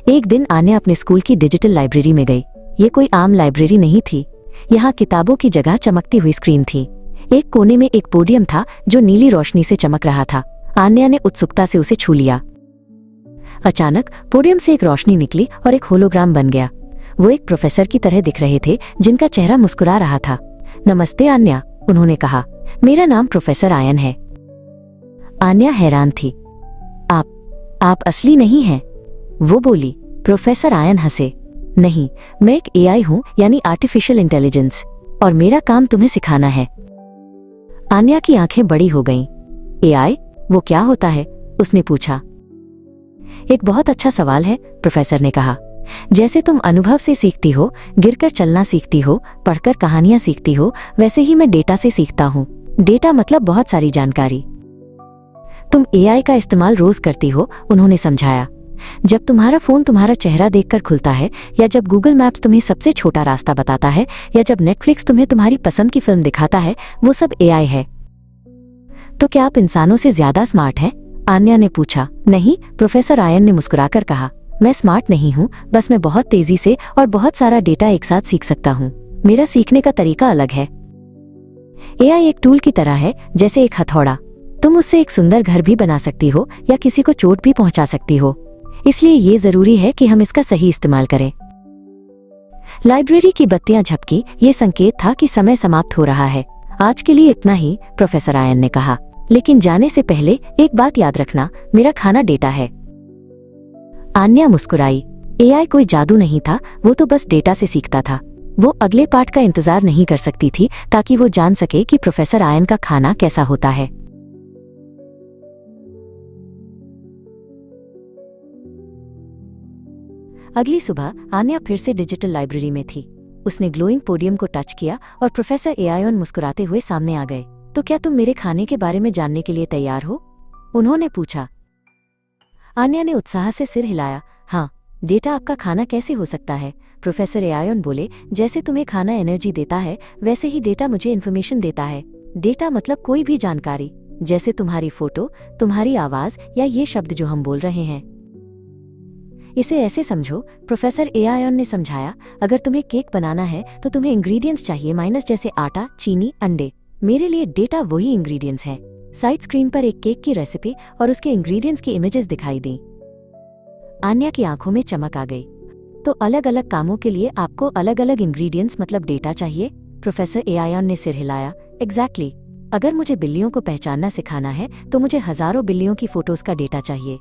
एक दिन आन्या अपने स्कूल की डिजिटल लाइब्रेरी में गई। ये कोई आम लाइब्रेरी नहीं थी। यहाँ किताबों की जगह चमकती हुई स्क्रीन थी। एक कोने में एक पोडियम था जो नीली रोशनी से चमक रहा था। आन्या ने उत्सुकता से उसे छू लिया। अचानक पोडियम से एक रोशनी निकली और एक होलोग्राम बन गया। वो एक प्रोफेसर की तरह दिख रहे थे जिनका चेहरा मुस्कुरा रहा था। नमस्ते आन्या, उन्होंने कहा। मेरा नाम प्रोफेसर आयन है। आन्या हैरान थी। आप असली नहीं हैं, वो बोली। प्रोफेसर आयन हंसे। नहीं, मैं एक एआई हूं, यानी आर्टिफिशियल इंटेलिजेंस, और मेरा काम तुम्हें सिखाना है। आन्या की आंखें बड़ी हो गईं। एआई, वो क्या होता है? उसने पूछा। एक बहुत अच्छा सवाल है, प्रोफेसर ने कहा। जैसे तुम अनुभव से सीखती हो, गिरकर चलना सीखती हो, पढ़कर कहानियां सीखती हो, वैसे ही मैं डेटा से सीखता हूं। डेटा मतलब बहुत सारी जानकारी। तुम एआई का इस्तेमाल रोज करती हो, उन्होंने समझाया। जब तुम्हारा फोन तुम्हारा चेहरा देखकर खुलता है, या जब गूगल मैप्स तुम्हें सबसे छोटा रास्ता बताता है, या जब नेटफ्लिक्स तुम्हें तुम्हारी पसंद की फिल्म दिखाता है, वो सब एआई है। तो क्या आप इंसानों से ज्यादा स्मार्ट हैं? आन्या ने पूछा। नहीं, प्रोफेसर आयन ने मुस्कुराकर कहा। मैं स्मार्ट नहीं हूँ, बस मैं बहुत तेजी से और बहुत सारा डेटा एक साथ सीख सकता हूँ। मेरा सीखने का तरीका अलग है। एआई एक टूल की तरह है, जैसे एक हथौड़ा। तुम उससे एक सुंदर घर भी बना सकती हो या किसी को चोट भी पहुंचा सकती हो। इसलिए ये जरूरी है कि हम इसका सही इस्तेमाल करें। लाइब्रेरी की बत्तियां झपकी, ये संकेत था कि समय समाप्त हो रहा है। आज के लिए इतना ही, प्रोफेसर आयन ने कहा। लेकिन जाने से पहले एक बात याद रखना, मेरा खाना डेटा है। आन्या मुस्कुराई। एआई कोई जादू नहीं था, वो तो बस डेटा से सीखता था। वो अगले पाठ का इंतजार नहीं कर सकती थी ताकि वो जान सके कि प्रोफेसर आयन का खाना कैसा होता है। अगली सुबह आन्या फिर से डिजिटल लाइब्रेरी में थी। उसने ग्लोइंग पोडियम को टच किया और प्रोफेसर एआयन मुस्कुराते हुए सामने आ गए। तो क्या तुम मेरे खाने के बारे में जानने के लिए तैयार हो? उन्होंने पूछा। आन्या ने उत्साह से सिर हिलाया। हाँ, डेटा आपका खाना कैसे हो सकता है? प्रोफेसर एआयन बोले। जैसे तुम्हें खाना एनर्जी देता है, वैसे ही डेटा मुझे इन्फॉर्मेशन देता है। डेटा मतलब कोई भी जानकारी, जैसे तुम्हारी फोटो, तुम्हारी आवाज या ये शब्द जो हम बोल रहे हैं। इसे ऐसे समझो, प्रोफेसर एआयन ने समझाया। अगर तुम्हें केक बनाना है तो तुम्हें इंग्रेडिएंट्स चाहिए, माइनस जैसे आटा, चीनी, अंडे। मेरे लिए डेटा वही इंग्रेडिएंट्स हैं। साइड स्क्रीन पर एक केक की रेसिपी और उसके इंग्रेडिएंट्स की इमेजेस दिखाई दी। आन्या की आंखों में चमक आ गई। तो अलग अलग कामों के लिए आपको अलग अलग इंग्रेडिएंट्स मतलब डेटा चाहिए? प्रोफेसर एआयन ने सिर हिलाया। एग्जैक्टली। अगर मुझे बिल्लियों को पहचानना सिखाना है तो मुझे हजारों बिल्लियों की फोटोज का डेटा चाहिए।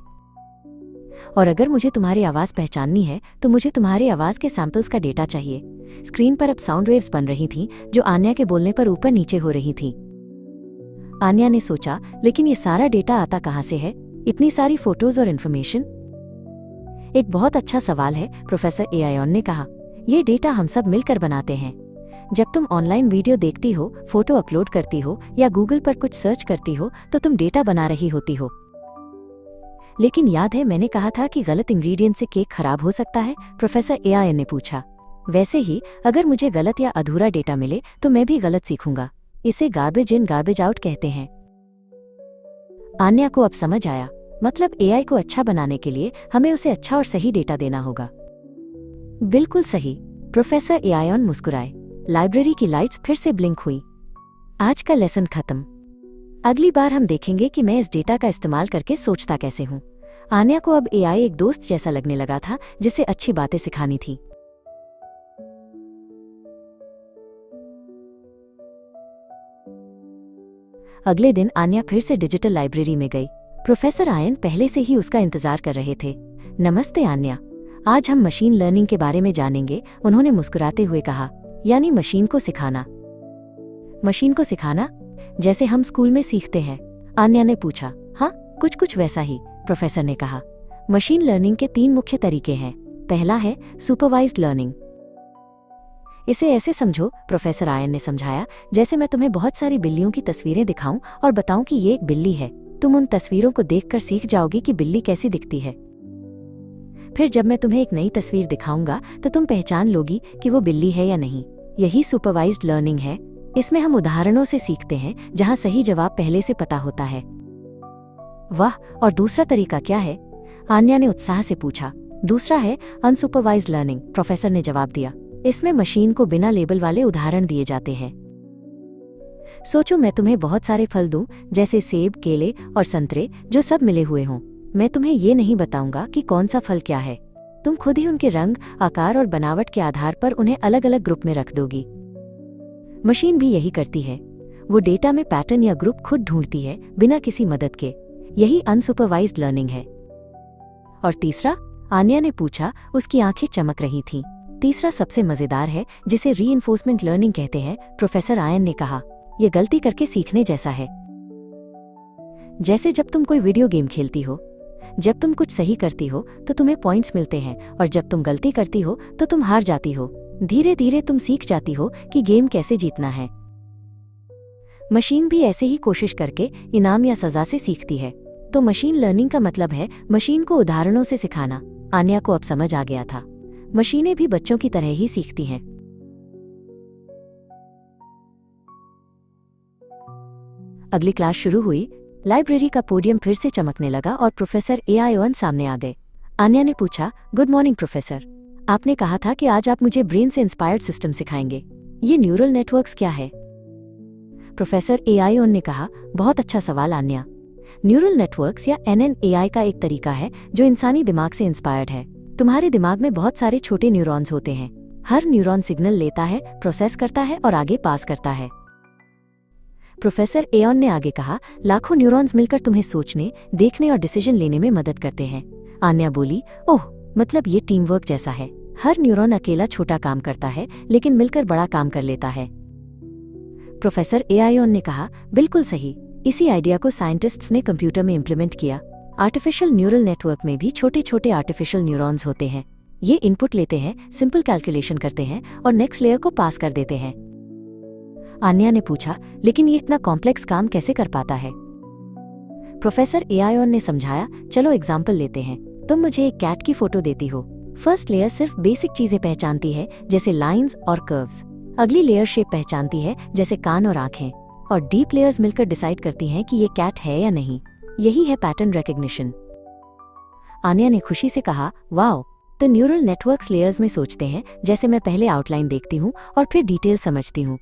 और अगर मुझे तुम्हारी आवाज पहचाननी है तो मुझे तुम्हारी आवाज के सैंपल्स का डेटा चाहिए। स्क्रीन पर अब साउंड वेव्स बन रही थीं, जो आन्या के बोलने पर ऊपर नीचे हो रही थीं। आन्या ने सोचा, लेकिन ये सारा डेटा आता कहाँ से है? इतनी सारी फोटोज और इन्फॉर्मेशन? एक बहुत अच्छा सवाल है, प्रोफेसर एआयन ने कहा। ये डेटा हम सब मिलकर बनाते हैं। जब तुम ऑनलाइन वीडियो देखती हो, फोटो अपलोड करती हो या गूगल पर कुछ सर्च करती हो, तो तुम डेटा बना रही होती हो। लेकिन याद है मैंने कहा था कि गलत इंग्रेडिएंट से केक खराब हो सकता है? प्रोफेसर एआयन ने पूछा। वैसे ही अगर मुझे गलत या अधूरा डेटा मिले तो मैं भी गलत सीखूंगा। इसे गार्बेज इन गार्बेज आउट कहते हैं। आन्या को अब समझ आया। मतलब एआई को अच्छा बनाने के लिए हमें उसे अच्छा और सही डेटा देना होगा। बिल्कुल सही, प्रोफेसर एआयन मुस्कुराए। लाइब्रेरी की लाइट्स फिर से ब्लिंक हुई। आज का लेसन खत्म। अगली बार हम देखेंगे कि मैं इस डेटा का इस्तेमाल करके सोचता कैसे हूँ। आन्या को अब एआई एक दोस्त जैसा लगने लगा था जिसे अच्छी बातें सिखानी थी। अगले दिन आन्या फिर से डिजिटल लाइब्रेरी में गई। प्रोफेसर आयन पहले से ही उसका इंतजार कर रहे थे। नमस्ते आन्या, आज हम मशीन लर्निंग के बारे में जानेंगे, उन्होंने मुस्कुराते हुए कहा। यानी मशीन को सिखाना? मशीन को सिखाना जैसे हम स्कूल में सीखते हैं? आन्या ने पूछा। हाँ, कुछ वैसा ही, प्रोफेसर ने कहा। मशीन लर्निंग के 3 मुख्य तरीके हैं। पहला है सुपरवाइज्ड लर्निंग। इसे ऐसे समझो, प्रोफेसर आयन ने समझाया, जैसे मैं तुम्हें बहुत सारी बिल्लियों की तस्वीरें दिखाऊं और बताऊं कि ये एक बिल्ली है। तुम उन तस्वीरों को देखकर सीख जाओगी कि बिल्ली कैसी दिखती है। फिर जब मैं तुम्हें एक नई तस्वीर दिखाऊंगा तो तुम पहचान लोगी कि वो बिल्ली है या नहीं। यही सुपरवाइज्ड लर्निंग है। इसमें हम उदाहरणों से सीखते हैं जहां सही जवाब पहले से पता होता है। वाह, और दूसरा तरीका क्या है? आन्या ने उत्साह से पूछा। दूसरा है अनसुपरवाइज्ड लर्निंग, प्रोफेसर ने जवाब दिया। इसमें मशीन को बिना लेबल वाले उदाहरण दिए जाते हैं। सोचो मैं तुम्हें बहुत सारे फल दूं, जैसे सेब, केले और संतरे, जो सब मिले हुए हों। मैं तुम्हें ये नहीं बताऊंगा कि कौन सा फल क्या है। तुम खुद ही उनके रंग, आकार और बनावट के आधार पर उन्हें अलग अलग ग्रुप में रख दोगी। मशीन भी यही करती है। वो डेटा में पैटर्न या ग्रुप खुद ढूंढती है, बिना किसी मदद के। यही अनसुपरवाइज्ड लर्निंग है। और तीसरा? आन्या ने पूछा। उसकी आंखें चमक रही थीं। तीसरा सबसे मजेदार है, जिसे रीइंफोर्समेंट लर्निंग कहते हैं, प्रोफेसर आयन ने कहा। यह गलती करके सीखने जैसा है। जैसे जब तुम कोई वीडियो गेम खेलती हो, जब तुम कुछ सही करती हो तो तुम्हें पॉइंट्स मिलते हैं, और जब तुम गलती करती हो तो तुम हार जाती हो। धीरे धीरे तुम सीख जाती हो कि गेम कैसे जीतना है। मशीन भी ऐसे ही कोशिश करके इनाम या सजा से सीखती है। तो मशीन लर्निंग का मतलब है मशीन को उदाहरणों से सिखाना। आन्या को अब समझ आ गया था, मशीनें भी बच्चों की तरह ही सीखती हैं। अगली क्लास शुरू हुई। लाइब्रेरी का पोडियम फिर से चमकने लगा और प्रोफेसर एआईओएन सामने आ गए। आन्या ने पूछा, गुड मॉर्निंग प्रोफेसर। आपने कहा था कि आज आप मुझे ब्रेन से इंस्पायर्ड सिस्टम सिखाएंगे। ये न्यूरल नेटवर्क्स क्या है? प्रोफेसर एआईओएन ने कहा, बहुत अच्छा सवाल आन्या। न्यूरल नेटवर्क्स या एनएनएआई का एक तरीका है जो इंसानी दिमाग से इंस्पायर्ड है। तुम्हारे दिमाग में बहुत सारे छोटे न्यूरॉन्स होते हैं। हर न्यूरॉन सिग्नल लेता है, प्रोसेस करता है और आगे पास करता है। प्रोफेसर एओन ने आगे कहा, लाखों न्यूरॉन्स मिलकर तुम्हें सोचने, देखने और डिसीजन लेने में मदद करते हैं। आन्या बोली, ओह, मतलब ये टीम वर्क जैसा है। हर न्यूरॉन अकेला छोटा काम करता है, लेकिन मिलकर बड़ा काम कर लेता है। प्रोफेसर एआईओन ने कहा, बिल्कुल सही। इसी आइडिया को साइंटिस्ट्स ने कंप्यूटर में इम्प्लीमेंट किया। आर्टिफिशियल न्यूरल नेटवर्क में भी छोटे छोटे आर्टिफिशियल न्यूरॉन्स होते हैं। ये इनपुट लेते हैं, सिंपल कैलकुलेशन करते हैं और नेक्स्ट लेयर को पास कर देते हैं। आन्या ने पूछा, लेकिन ये इतना कॉम्प्लेक्स काम कैसे कर पाता है? प्रोफेसर एआईओन ने समझाया, चलो एग्जाम्पल लेते हैं। तुम मुझे एक कैट की फोटो देती हो। फर्स्ट लेयर सिर्फ बेसिक चीजें पहचानती है, जैसे लाइंस और कर्व्स। अगली लेयर शेप पहचानती है, जैसे कान और आंखें। और डीप लेयर्स मिलकर डिसाइड करती हैं कि ये कैट है या नहीं। यही है पैटर्न रिकग्निशन। आन्या ने खुशी से कहा, वाओ, तो न्यूरल नेटवर्क्स लेयर्स में सोचते हैं, जैसे मैं पहले आउटलाइन देखती हूँ और फिर डिटेल समझती हूँ।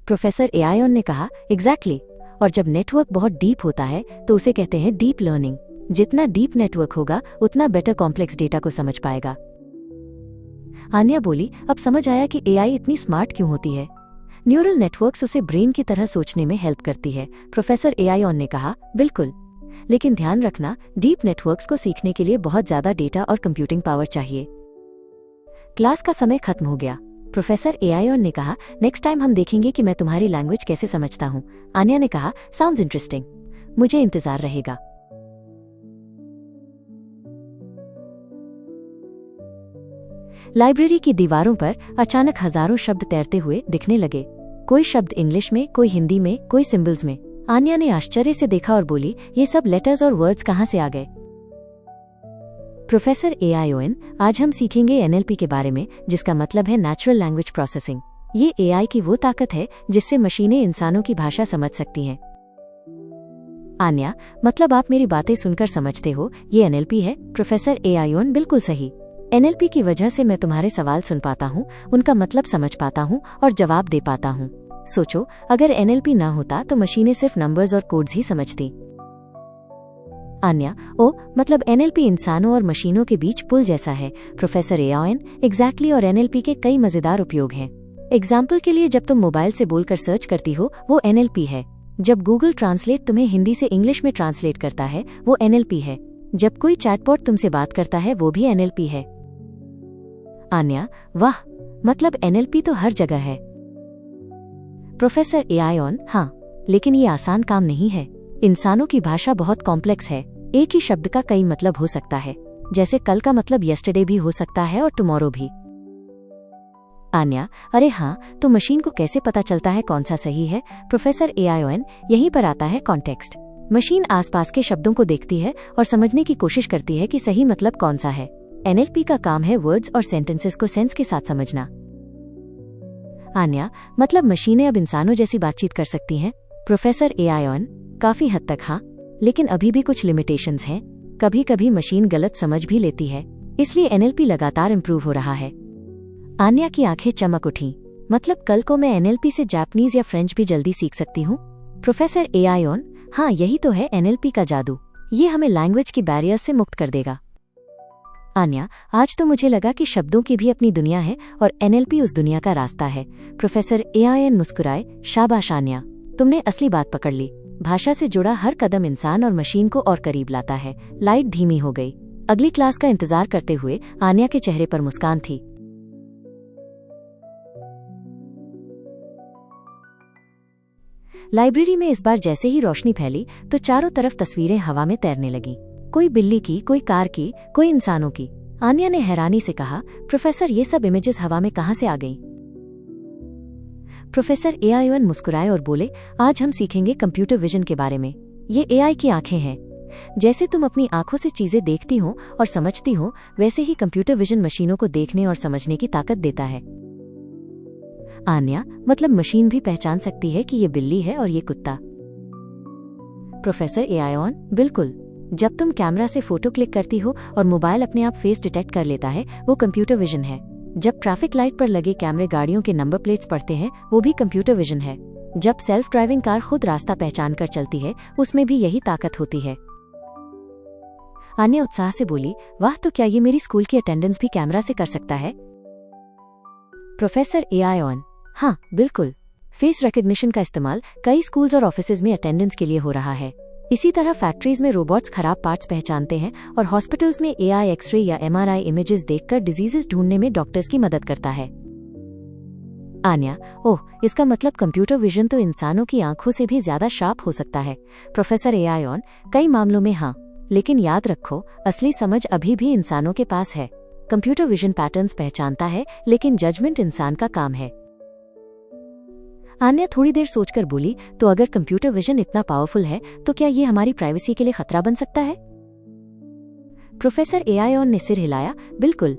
प्रोफेसर एआईओन ने कहा, एग्जैक्टली। और जब नेटवर्क बहुत डीप होता है तो उसे कहते हैं डीप लर्निंग। जितना डीप नेटवर्क होगा उतना बेटर कॉम्प्लेक्स डेटा को समझ पाएगा। आन्या बोली, अब समझ आया कि एआई इतनी स्मार्ट क्यों होती है। न्यूरल नेटवर्क्स उसे ब्रेन की तरह सोचने में हेल्प करती है। प्रोफेसर एआईओन ने कहा, बिल्कुल, लेकिन ध्यान रखना, डीप नेटवर्क्स को सीखने के लिए बहुत ज्यादा डेटा और कंप्यूटिंग पावर चाहिए। क्लास का समय खत्म हो गया। प्रोफेसर एआईओन ने कहा, नेक्स्ट टाइम हम देखेंगे कि मैं तुम्हारी लैंग्वेज कैसे समझता हूँ। आन्या ने कहा, साउंड्स इंटरेस्टिंग। मुझे इंतजार रहेगा। लाइब्रेरी की दीवारों पर अचानक हजारों शब्द तैरते हुए दिखने लगे। कोई शब्द इंग्लिश में, कोई हिंदी में, कोई सिंबल्स में। आन्या ने आश्चर्य से देखा और बोली, ये सब लेटर्स और वर्ड्स कहाँ से आ गए? प्रोफेसर एआईओएन, आज हम सीखेंगे एनएलपी के बारे में, जिसका मतलब है नेचुरल लैंग्वेज प्रोसेसिंग। ये एआई की वो ताकत है जिससे मशीनें इंसानों की भाषा समझ सकती हैं। आन्या, मतलब आप मेरी बातें सुनकर समझते हो ये एनएलपी है? प्रोफेसर एआईओएन, बिल्कुल सही। एनएलपी की वजह से मैं तुम्हारे सवाल सुन पाता हूँ, उनका मतलब समझ पाता हूँ और जवाब दे पाता हूँ। सोचो, अगर एनएलपी ना होता तो मशीनें सिर्फ नंबर्स और कोड्स ही समझती। आन्या, ओ, मतलब एनएलपी इंसानों और मशीनों के बीच पुल जैसा है। प्रोफेसर एआईओएन, एग्जैक्टली, और एनएलपी के कई मजेदार उपयोग हैं। एग्जाम्पल के लिए, जब तुम मोबाइल से बोलकर सर्च करती हो, वो एनएलपी है। जब गूगल ट्रांसलेट तुम्हें हिंदी से इंग्लिश में ट्रांसलेट करता है, वो एनएलपी है। जब कोई चैटबॉट तुमसे बात करता है, वो भी एनएलपी है। आन्या, वाह, मतलब एनएलपी तो हर जगह है। प्रोफेसर एआईओएन, हाँ, लेकिन ये आसान काम नहीं है। इंसानों की भाषा बहुत कॉम्प्लेक्स है। एक ही शब्द का कई मतलब हो सकता है, जैसे कल का मतलब यस्टरडे भी हो सकता है और टुमारो भी। आन्या, अरे हाँ, तो मशीन को कैसे पता चलता है कौन सा सही है? प्रोफेसर एआईओएन, यहीं पर आता है कॉन्टेक्स्ट। मशीन आसपास के शब्दों को देखती है और समझने की कोशिश करती है कि सही मतलब कौन सा है। एनएलपी का काम है वर्ड्स और सेंटेंसेस को सेंस के साथ समझना। आन्या, मतलब मशीनें अब इंसानों जैसी बातचीत कर सकती हैं? प्रोफेसर एआईओएन, काफी हद तक हाँ, लेकिन अभी भी कुछ लिमिटेशंस हैं। कभी कभी मशीन गलत समझ भी लेती है, इसलिए एनएलपी लगातार इम्प्रूव हो रहा है। आन्या की आंखें चमक उठीं। मतलब कल को मैं एनएलपी से जापानीज या फ्रेंच भी जल्दी सीख सकती हूँ? प्रोफेसर एआईऑन, हाँ यही तो है एनएलपी का जादू। ये हमें लैंग्वेज की बैरियर्स से मुक्त कर देगा। आन्या, आज तो मुझे लगा कि शब्दों की भी अपनी दुनिया है और एनएलपी उस दुनिया का रास्ता है। प्रोफेसर एआईऑन मुस्कुराए। शाबाश आन्या, तुमने असली बात पकड़ ली। भाषा से जुड़ा हर कदम इंसान और मशीन को और करीब लाता है। लाइट धीमी हो गई। अगली क्लास का इंतजार करते हुए आन्या के चेहरे पर मुस्कान थी। लाइब्रेरी में इस बार जैसे ही रोशनी फैली तो चारों तरफ तस्वीरें हवा में तैरने लगीं। कोई बिल्ली की, कोई कार की, कोई इंसानों की। आन्या ने हैरानी से कहा, प्रोफेसर ये सब इमेजेस हवा में कहाँ से आ गईं? प्रोफेसर एआईऑन मुस्कुराए और बोले, आज हम सीखेंगे कंप्यूटर विजन के बारे में। ये एआई की आंखें हैं। जैसे तुम अपनी आंखों से चीजें देखती हो और समझती हो, वैसे ही कंप्यूटर विजन मशीनों को देखने और समझने की ताकत देता है। आन्या, मतलब मशीन भी पहचान सकती है कि ये बिल्ली है और ये कुत्ता? प्रोफेसर एआईऑन, बिल्कुल। जब तुम कैमरा से फोटो क्लिक करती हो और मोबाइल अपने आप फेस डिटेक्ट कर लेता है, वो कंप्यूटर विजन है। जब ट्रैफिक लाइट पर लगे कैमरे गाड़ियों के नंबर प्लेट्स पढ़ते हैं, वो भी कंप्यूटर विजन है। जब सेल्फ ड्राइविंग कार खुद रास्ता पहचान कर चलती है, उसमें भी यही ताकत होती है। आन्या उत्साह से बोली, वाह, तो क्या ये मेरी स्कूल की अटेंडेंस भी कैमरा से कर सकता है? प्रोफेसर एआईऑन, हाँ बिल्कुल। फेस रिकॉग्निशन का इस्तेमाल कई स्कूल्स और ऑफिसेज में अटेंडेंस के लिए हो रहा है। इसी तरह फैक्ट्रीज में रोबोट्स खराब पार्ट्स पहचानते हैं और हॉस्पिटल्स में एआई एक्सरे या एमआरआई इमेजेस देखकर डिजीजेस ढूंढने में डॉक्टर्स की मदद करता है। आन्या, ओह, इसका मतलब कंप्यूटर विजन तो इंसानों की आंखों से भी ज्यादा शार्प हो सकता है। प्रोफेसर एआईऑन, कई मामलों में हाँ, लेकिन याद रखो, असली समझ अभी भी इंसानों के पास है। कंप्यूटर विजन पैटर्न्स पहचानता है, लेकिन जजमेंट इंसान का काम है। आन्या थोड़ी देर सोचकर बोली, तो अगर कंप्यूटर विजन इतना पावरफुल है, तो क्या ये हमारी प्राइवेसी के लिए खतरा बन सकता है? प्रोफेसर एआईऑन ने सिर हिलाया, बिल्कुल।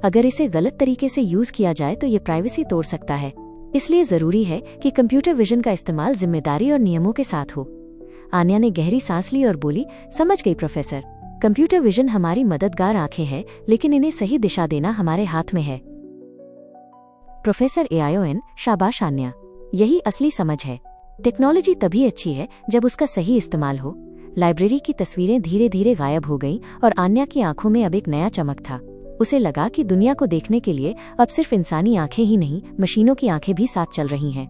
अगर इसे गलत तरीके से यूज किया जाए तो ये प्राइवेसी तोड़ सकता है। इसलिए जरूरी है कि कंप्यूटर विजन का इस्तेमाल जिम्मेदारी और नियमों के साथ हो। आन्या ने गहरी सांस ली और बोली, समझ गई प्रोफेसर। कंप्यूटर विजन हमारी मददगार आंखें हैं, लेकिन इन्हें सही दिशा देना हमारे हाथ में है। प्रोफेसर एआईऑन, शाबाश आन्या, यही असली समझ है। टेक्नोलॉजी तभी अच्छी है जब उसका सही इस्तेमाल हो। लाइब्रेरी की तस्वीरें धीरे धीरे गायब हो गईं और आन्या की आंखों में अब एक नया चमक था। उसे लगा कि दुनिया को देखने के लिए अब सिर्फ इंसानी आंखें ही नहीं, मशीनों की आंखें भी साथ चल रही हैं।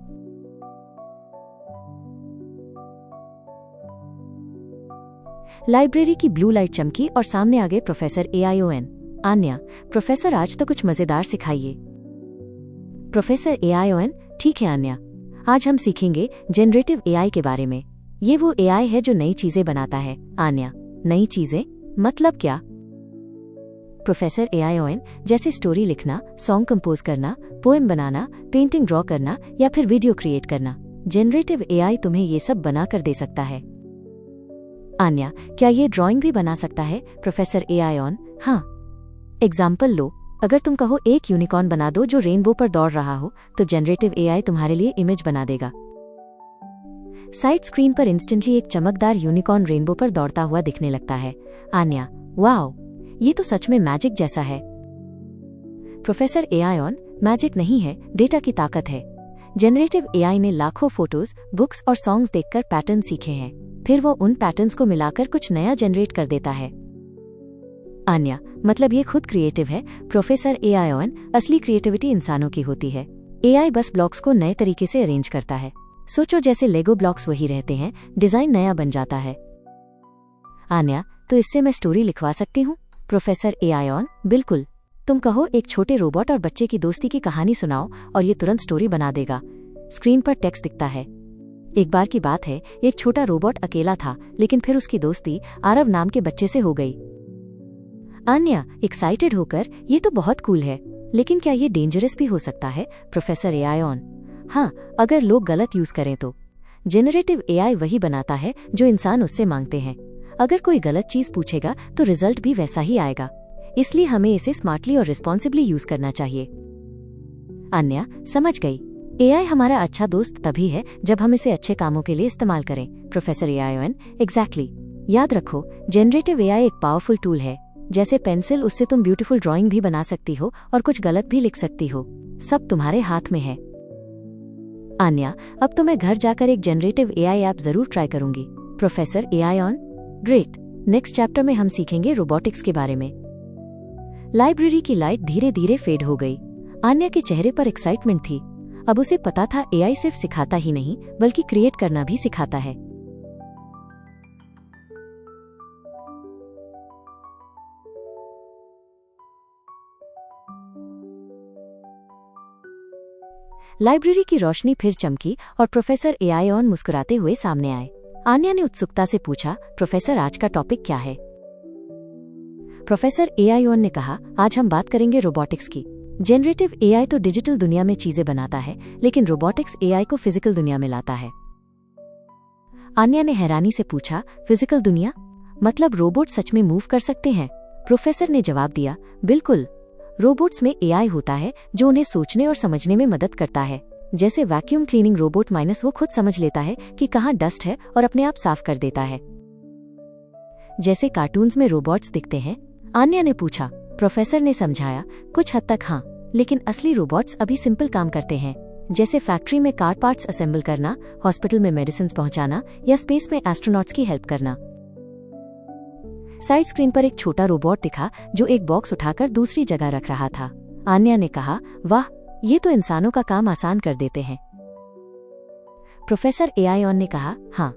लाइब्रेरी की ब्लू लाइट चमकी और सामने आ गए प्रोफेसर एआईऑन। आन्या, प्रोफेसर आज तो कुछ मजेदार सिखाइए। प्रोफेसर एआईऑन, ठीक है आन्या, आज हम सीखेंगे जनरेटिव एआई के बारे में। ये वो एआई है जो नई चीजें बनाता है। आन्या, नई चीजें मतलब क्या? प्रोफेसर एआईऑन, जैसे स्टोरी लिखना, सॉन्ग कंपोज करना, पोएम बनाना, पेंटिंग ड्रॉ करना या फिर वीडियो क्रिएट करना। जनरेटिव एआई तुम्हें ये सब बना कर दे सकता है। आन्या, क्या ये ड्राइंग भी बना सकता है? प्रोफेसर एआईऑन, हाँ। एग्जाम्पल लो, अगर तुम कहो एक यूनिकॉर्न बना दो जो रेनबो पर दौड़ रहा हो, तो जनरेटिव एआई तुम्हारे लिए इमेज बना देगा। साइड स्क्रीन पर इंस्टेंटली एक चमकदार यूनिकॉर्न रेनबो पर दौड़ता हुआ दिखने लगता है। आन्या, वाओ, ये तो सच में मैजिक जैसा है। प्रोफेसर एआईऑन, मैजिक नहीं है, डेटा की ताकत है। जनरेटिव एआई ने लाखों फोटोज, बुक्स और सॉन्ग्स देखकर पैटर्न सीखे हैं। फिर वो उन पैटर्न्स को मिलाकर कुछ नया जनरेट कर देता है। आन्या, मतलब ये खुद क्रिएटिव है? प्रोफेसर एआईऑन, असली क्रिएटिविटी इंसानों की होती है। एआई बस ब्लॉक्स को नए तरीके से अरेंज करता है। सोचो जैसे लेगो ब्लॉक्स वही रहते हैं, डिजाइन नया बन जाता है। आन्या, तो इससे मैं स्टोरी लिखवा सकती हूँ? प्रोफेसर एआईऑन, बिल्कुल। तुम कहो एक छोटे रोबोट और बच्चे की दोस्ती की कहानी सुनाओ और ये तुरंत स्टोरी बना देगा। स्क्रीन पर टेक्स्ट दिखता है। एक बार की बात है, एक छोटा रोबोट अकेला था, लेकिन फिर उसकी दोस्ती आरव नाम के बच्चे से हो गई। आन्या, एक्साइटेड होकर, ये तो बहुत कूल है, लेकिन क्या ये डेंजरस भी हो सकता है? प्रोफेसर एआईऑन, हाँ, अगर लोग गलत यूज करें तो। जेनरेटिव एआई वही बनाता है जो इंसान उससे मांगते हैं। अगर कोई गलत चीज पूछेगा तो रिजल्ट भी वैसा ही आएगा। इसलिए हमें इसे स्मार्टली और रिस्पॉन्सिबली यूज करना चाहिए। आन्या, समझ गई। एआई हमारा अच्छा दोस्त तभी है जब हम इसे अच्छे कामों के लिए इस्तेमाल करें। Professor AI on, exactly. याद रखो, जनरेटिव एआई एक पावरफुल टूल है। जैसे पेंसिल, उससे तुम ब्यूटीफुल ड्राइंग भी बना सकती हो और कुछ गलत भी लिख सकती हो। सब तुम्हारे हाथ में है। आन्या, अब तो मैं घर जाकर एक जनरेटिव एआई ऐप जरूर ट्राई करूंगी। Professor AI on? Great. Next chapter में हम सीखेंगे रोबोटिक्स के बारे में। लाइब्रेरी की लाइट धीरे धीरे फेड हो गई। आन्या के चेहरे पर एक्साइटमेंट थी। अब उसे पता था एआई सिर्फ सिखाता ही नहीं बल्कि क्रिएट करना भी सिखाता है। लाइब्रेरी की रोशनी फिर चमकी और प्रोफेसर एआई ऑन मुस्कुराते हुए सामने आए। आन्या ने उत्सुकता से पूछा, प्रोफेसर आज का टॉपिक क्या है? प्रोफेसर एआई ऑन ने कहा, आज हम बात करेंगे रोबोटिक्स की। जनरेटिव एआई तो डिजिटल दुनिया में चीजें बनाता है, लेकिन रोबोटिक्स एआई को फिजिकल दुनिया में लाता है। आन्या ने हैरानी से पूछा, फिजिकल दुनिया? मतलब रोबोट सच में मूव कर सकते हैं? प्रोफेसर ने जवाब दिया, बिल्कुल। रोबोट्स में एआई होता है जो उन्हें सोचने और समझने में मदद करता है। जैसे वैक्यूम क्लीनिंग रोबोट माइनस वो खुद समझ लेता है कि कहाँ डस्ट है और अपने आप साफ कर देता है। जैसे कार्टून्स में रोबोट्स दिखते हैं? आन्या ने पूछा। प्रोफेसर ने समझाया, कुछ हद तक हाँ, लेकिन असली रोबोट्स अभी सिंपल काम करते हैं, जैसे फैक्ट्री में कार पार्ट्स असेंबल करना, हॉस्पिटल में मेडिसिन पहुंचाना या स्पेस में एस्ट्रोनॉट्स की हेल्प करना। साइड स्क्रीन पर एक छोटा रोबोट दिखा जो एक बॉक्स उठाकर दूसरी जगह रख रहा था। आन्या ने कहा, वाह, ये तो इंसानों का काम आसान कर देते हैं। प्रोफेसर एआई ऑन ने कहा, हाँ,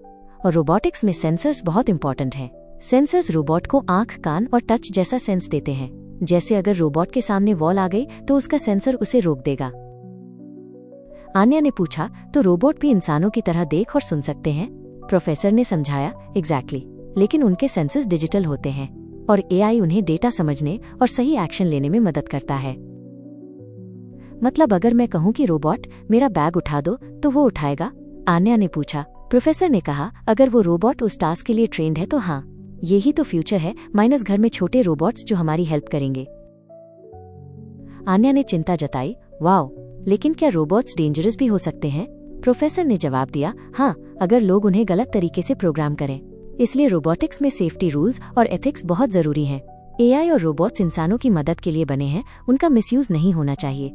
और रोबोटिक्स में सेंसर्स बहुत इंपॉर्टेंट हैं। सेंसर्स रोबोट को आंख, कान और टच जैसा सेंस देते हैं। जैसे अगर रोबोट के सामने वॉल आ गई तो उसका सेंसर उसे रोक देगा। आन्या ने पूछा, तो रोबोट भी इंसानों की तरह देख और सुन सकते हैं? प्रोफेसर ने समझाया, एग्जैक्टली, लेकिन उनके सेंसर्स डिजिटल होते हैं और एआई उन्हें डेटा समझने और सही एक्शन लेने में मदद करता है। मतलब अगर मैं कहूं कि रोबोट मेरा बैग उठा दो तो वो उठाएगा? आन्या ने पूछा। प्रोफेसर ने कहा, अगर वो रोबोट उस टास्क के लिए ट्रेंड है तो हाँ, यही तो फ्यूचर है, माइनस घर में छोटे रोबोट्स जो हमारी हेल्प करेंगे। आन्या ने चिंता जताई, वाओ, लेकिन क्या रोबोट्स डेंजरस भी हो सकते हैं? प्रोफेसर ने जवाब दिया, हाँ, अगर लोग उन्हें गलत तरीके से प्रोग्राम करें। इसलिए रोबोटिक्स में सेफ्टी रूल्स और एथिक्स बहुत जरूरी हैं। एआई और रोबोट्स इंसानों की मदद के लिए बने हैं, उनका मिसयूज नहीं होना चाहिए।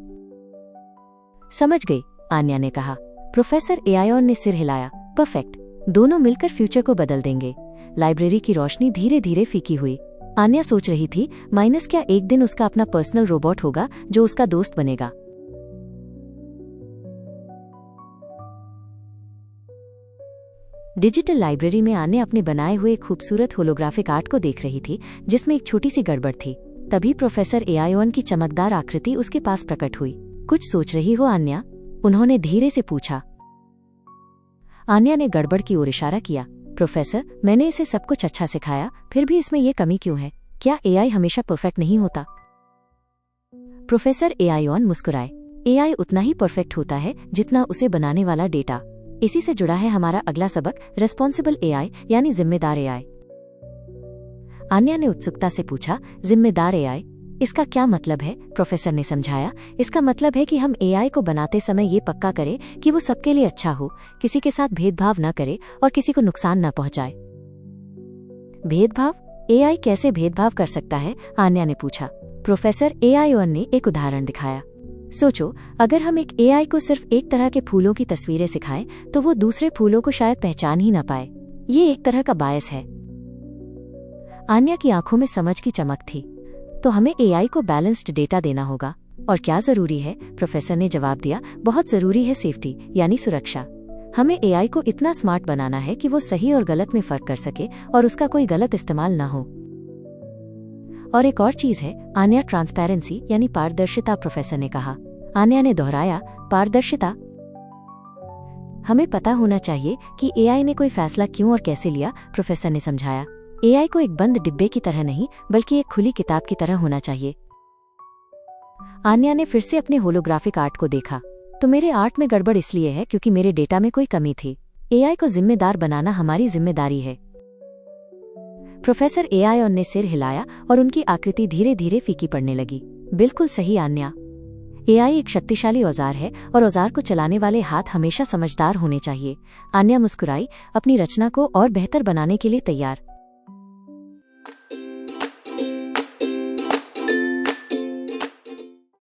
समझ गई, आन्या ने कहा। प्रोफेसर एआई ऑन ने सिर हिलाया, परफेक्ट, दोनों मिलकर फ्यूचर को बदल देंगे। लाइब्रेरी की रोशनी धीरे धीरे फीकी हुई। आन्या सोच रही थी, माइनस क्या एक दिन उसका अपना पर्सनल रोबोट होगा जो उसका दोस्त बनेगा। डिजिटल लाइब्रेरी में आन्या अपने बनाए हुए खूबसूरत होलोग्राफिक आर्ट को देख रही थी, जिसमें एक छोटी सी गड़बड़ थी। तभी प्रोफेसर एआई ऑन की चमकदार आकृति उसके पास प्रकट हुई। कुछ सोच रही हो आन्या? उन्होंने धीरे से पूछा। आन्या ने गड़बड़ की ओर इशारा किया। प्रोफेसर, मैंने इसे सब कुछ अच्छा सिखाया, फिर भी इसमें ये कमी क्यों है? क्या एआई हमेशा परफेक्ट नहीं होता? प्रोफेसर एआई ऑन मुस्कुराए। एआई उतना ही परफेक्ट होता है जितना उसे बनाने वाला डेटा। इसी से जुड़ा है हमारा अगला सबक, रेस्पॉन्सिबल एआई यानी जिम्मेदार एआई। आन्या ने उत्सुकता से पूछा, जिम्मेदार एआई? इसका क्या मतलब है? प्रोफेसर ने समझाया, इसका मतलब है कि हम एआई को बनाते समय ये पक्का करें कि वो सबके लिए अच्छा हो, किसी के साथ भेदभाव न करे और किसी को नुकसान न पहुंचाए। भेदभाव? एआई कैसे भेदभाव कर सकता है? आन्या ने पूछा। प्रोफेसर एआई ऑन ने एक उदाहरण दिखाया। सोचो, अगर हम एक एआई को सिर्फ एक तरह के फूलों की तस्वीरें सिखाएं तो वो दूसरे फूलों को शायद पहचान ही न पाए। ये एक तरह का बायस है। आन्या की आंखों में समझ की चमक थी। तो हमें एआई को बैलेंस्ड डेटा देना होगा। और क्या जरूरी है? प्रोफेसर ने जवाब दिया, बहुत जरूरी है सेफ्टी यानी सुरक्षा। हमें एआई को इतना स्मार्ट बनाना है कि वो सही और गलत में फर्क कर सके और उसका कोई गलत इस्तेमाल न हो। और एक और चीज है, आन्या, ट्रांसपेरेंसी यानी पारदर्शिता, प्रोफेसर ने कहा। आन्या ने दोहराया, पारदर्शिता? हमें पता होना चाहिए कि एआई ने कोई फैसला क्यों और कैसे लिया, प्रोफेसर ने समझाया। एआई को एक बंद डिब्बे की तरह नहीं बल्कि एक खुली किताब की तरह होना चाहिए। आन्या ने फिर से अपने होलोग्राफिक आर्ट को देखा। तो मेरे आर्ट में गड़बड़ इसलिए है क्योंकि मेरे डेटा में कोई कमी थी। एआई को जिम्मेदार बनाना हमारी जिम्मेदारी है। प्रोफेसर एआई ऑन ने सिर हिलाया और उनकी आकृति धीरे धीरे फीकी पड़ने लगी। बिल्कुल सही आन्या। एआई एक शक्तिशाली औजार है और औजार को चलाने वाले हाथ हमेशा समझदार होने चाहिए। आन्या मुस्कुराई, अपनी रचना को और बेहतर बनाने के लिए तैयार।